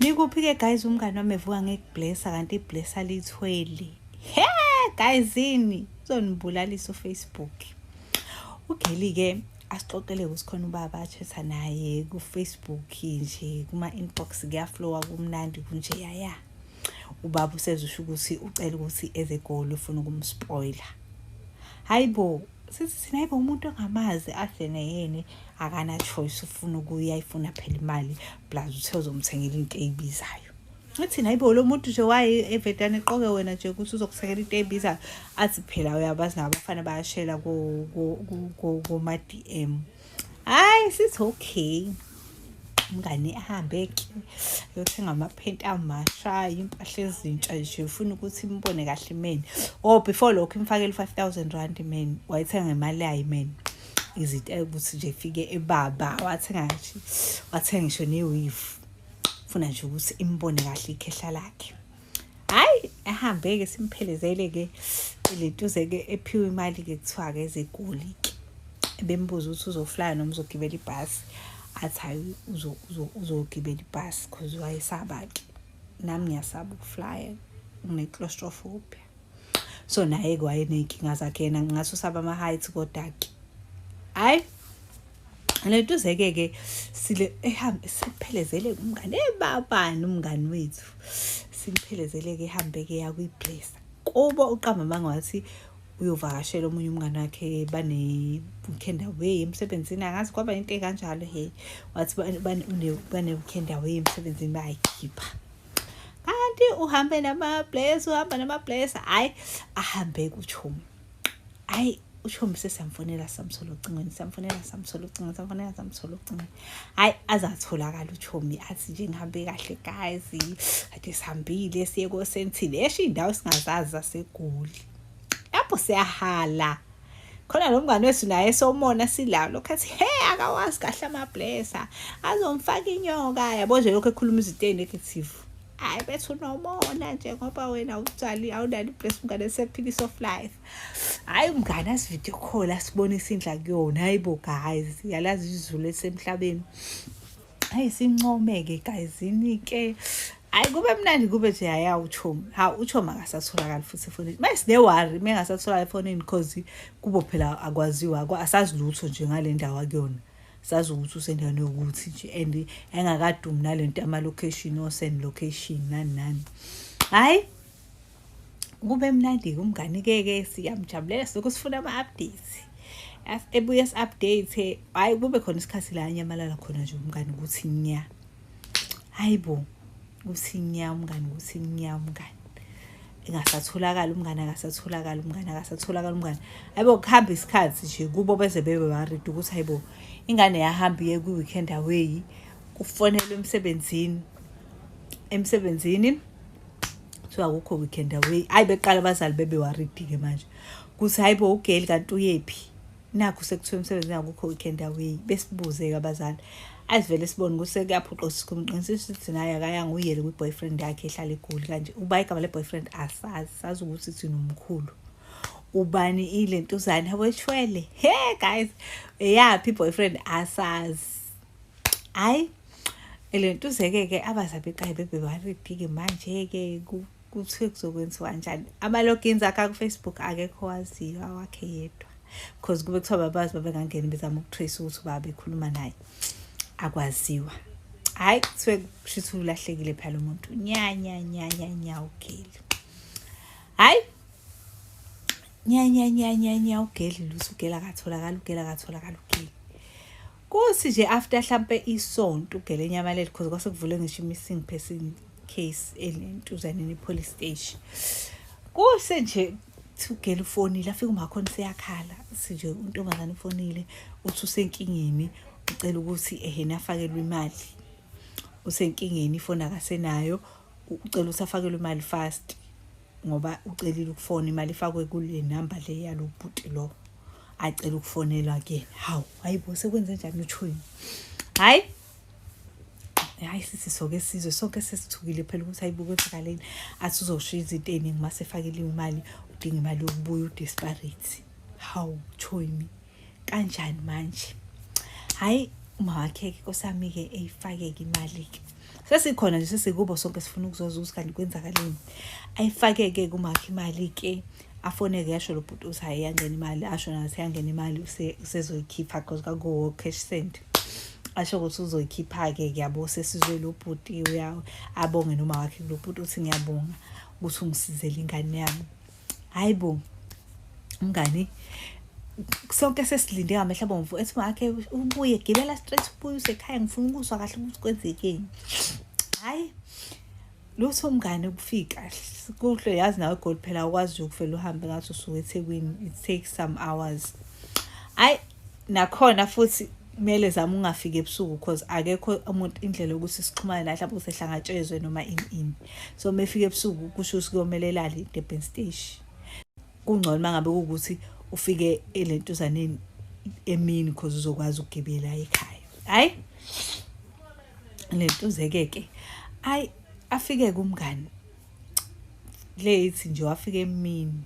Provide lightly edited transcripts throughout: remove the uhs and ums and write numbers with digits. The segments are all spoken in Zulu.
Nikuphi-ke guys umngane wami evuka ngekublessa kanti iblessa lithwele. He guysini uzonibulalisa uFacebook. Ugeli-ke asixoxele ukuthi khona ubaba athetha naye kuFacebook nje kuma-inbox kuyaflowa kumnandi kunje yaya. Ubaba usezusho ukuthi ucela ukuthi ezegoli ufuna ukumspoiler. Hayibo sithi nayibo umuntu ongamazi ahlene yene akana choice ufuna ukuya ifuna phela imali plus uthe uzomthengela into eyibizayo. Ngathi nayibo lo muntu nje waye evedane eqoke wena nje ukuthi uzokuthengela into eyibizayo athi phela uyabazi nabafana bayashela ku ma DM. Hayi sithi okay. Umngane ahambe ke yothenga amaphenti amasha impahla ezintsha nje ufuna ukuthi imbone kahle imeni. Oh before lokho imfakela 5000 rand imeni wayithenga ngemali yayi imeni. Izinto ukuthi nje ifike ebaba wathenga nje wathenga ngisho neweave. Ufuna nje ukuthi imbone kahle ikhehla lakhe. Hayi ahambe ke simphelezele ke lentuze ke ephiwe imali ke kuthiwa ke ezegoli ke. Bembuza ukuthi uzofly noma uzogibela ibhasi. Athi uzogibela ibhasi because wayesaba ke nami ngiyasaba ukuflya ngine claustrophobia. So naye ke wayeneyinkinga zakhe yena ngathi usaba ama heights kodwa ke hayi lento zeke sile ehambe siphelezele umngane ebabani umngane wethu simphelezele ke ehambe ke yakwiblessa kubo uqamba mangathi uyovakashela omunye umngane wakhe bane weekend away emsebenzini angazi kwaba into ekanjalo he wathi bane weekend away emsebenzini bayikhipha kanti uhambe nama bless hayi ahambe kuchomi hayi uchomi sesamfonela samthola ucingweni samfonela hayi azatholakala uchomi athi nje ngihambe kahle guys ade sihambile siye ko sentile esho indawo singazazi zaseGoli lapho siyahala khona lo mngane wethu naye somona silalo lokhathi he akawazi kahle ama blesser azomfaka inyoka yabo nje lokho ekhuluma izinto ezinegative. Hayi bethu nomona nje ngoba wena utshali awunani bless mngane sephilisa of life. Hayi mngane as video call asibonisa indla kuyona hayibo guys yalazi izulu esemhlabeni. Hayi sincomeke guysini ke hayi kube mnandi kube nje yaya uchomi uchomi akasatholakala futhi efonini mayisine worry mengasatholakala efonini because kubo phela akwaziwa asazi lutho nje ngale ndawo akuyona sazi ukuthi usendaweni ukuthi nje and engakadumi nalento ama location o send location nani hayi kube mnandi umngane ke siyamjabulela lokho sifuna ama updates ebuye update hayi kube khona isikhathi la nyamalala khona nje umngane ukuthi nya hayibo usinya umngane engasatholakala umngane akasatholakala hayibo kuhamba isikhathi nje kubo beze bebe worried ukuthi hayibo ingane yahamba iye ku weekend away kufonelwe emsebenzini kuthiwa akukho weekend away hayi beqala abazali bebe worried ke manje kuthi hayibo ugeli kanti uyephi nakho sekuthiwa emsebenzini akukho weekend away besibuze ke abazali asivele sibone ukuthi sekuyaphuqa sikumqinisisa ukuthi naye akayanga uyele kwi-boyfriend yakhe ehlala eGoli kanje uba igama le-boyfriend sazi ukuthi thina umkhulu ubani ilentuzane aweshwele he guys yapi boyfriend asazi hayi elentuzeke ke abazabe eqaye bebe bariphi manje ke kuthiwe kuzokwenziwa kanjani ama-logins akhe ku Facebook akekho waziwa wakhe yedwa because kube kuthiwa babazi babengangeni bezama ukutrace ukuthi babe ekhuluma naye akwaziwa hayi kuthiwe kushithi ulahlekile phela umuntu nya ugeli hayi nya ugeli lusugela akatholakala ugeli kuthi nje after mhlambe isonto ugele enyamaleli because kwase kuvule ngisho missing person case elentuzaneni police station kuse nje ugeli ufonile afika umakhona seyakhala sinje untombazana ufonile uthi usenkingeni ucela ukuthi ehena afakelwe imali usenkingeni ifona akasenayo ucela ukuthi afakelwe imali fast ngoba ucelile ukufona imali ifakwe kule number le yalobhuti lo acela ukufonelwa ke hayibo sekwenze njani uchoyini hayi sithi soke sizwe sonke sesithukile phela ukuthi hayibo kwenzakaleni athi uzoshiya izinto eziningi mase efakeliwe imali udinga imali yokubuya udesperate choyini kanjani manje hayi uma wakhe nkosami ke eyifake imali ke sesikhona nje sesikubo sonke sifuna ukuzoza ukuthi kanti kwenzakaleni. Ayifake-ke kumakho imali-ke afoneke yasho lo bhuti uthi hayi yangena imali, asho nathi yangena imali usezoyikhipha because kwakuwo cash send. Asho ukuthi uzoyikhipha-ke yabo sesizwe lo bhuti abonge noma wakhe lo bhuti uthi ngiyabonga ukuthi ungisizele ingane yami. Hayi bo umngani sonke sesilinde ngamehla bomvu ethi makhe ubuye gibela straight ubuye usekhaya ngifuna ukuzwa kahle ukuthi kwenzekeni. Hayi lutho umngane ukufika kuhle yazi nawe gold phela ukwazi ukuvela uhambe ngathi usuke eThekwini, it takes some hours. Hayi nakhona futhi kumele zama ungafika ebusuku because akekho umuntu indlela ukuthi sixhumane la mhlawumbe usehlangatshezwe noma ini. So mefika ebusuku kusho ukuthi kuyomela elali eDurban Station. Kungcono mangabe ukuthi ufike elentuzaneni emini because uzokwazi ukugibela ekhaya. Hayi lentuzeke hayi afike kumngani late nje wafika emini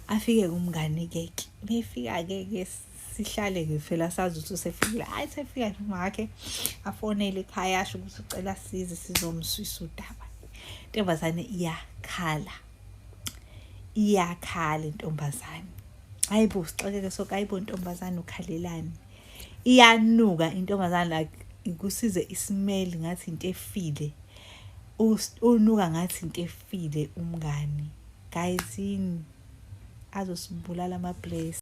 afike kumngani ke befika ke sihlale ke phela sazi ukuthi usefikile. Hayi sefika wakhe afonele ekhaya asho ukuthi ucela size sizomswisa udaba. Intombazane iyakhala intombazane. Hayi bo sixakeke sonke hayi bo intombazane ukhalelani. Iyanuka intombazane like ikusize ismell ngathi into efile. Unuka ngathi into efile umngani. Guys azosibulala ama place.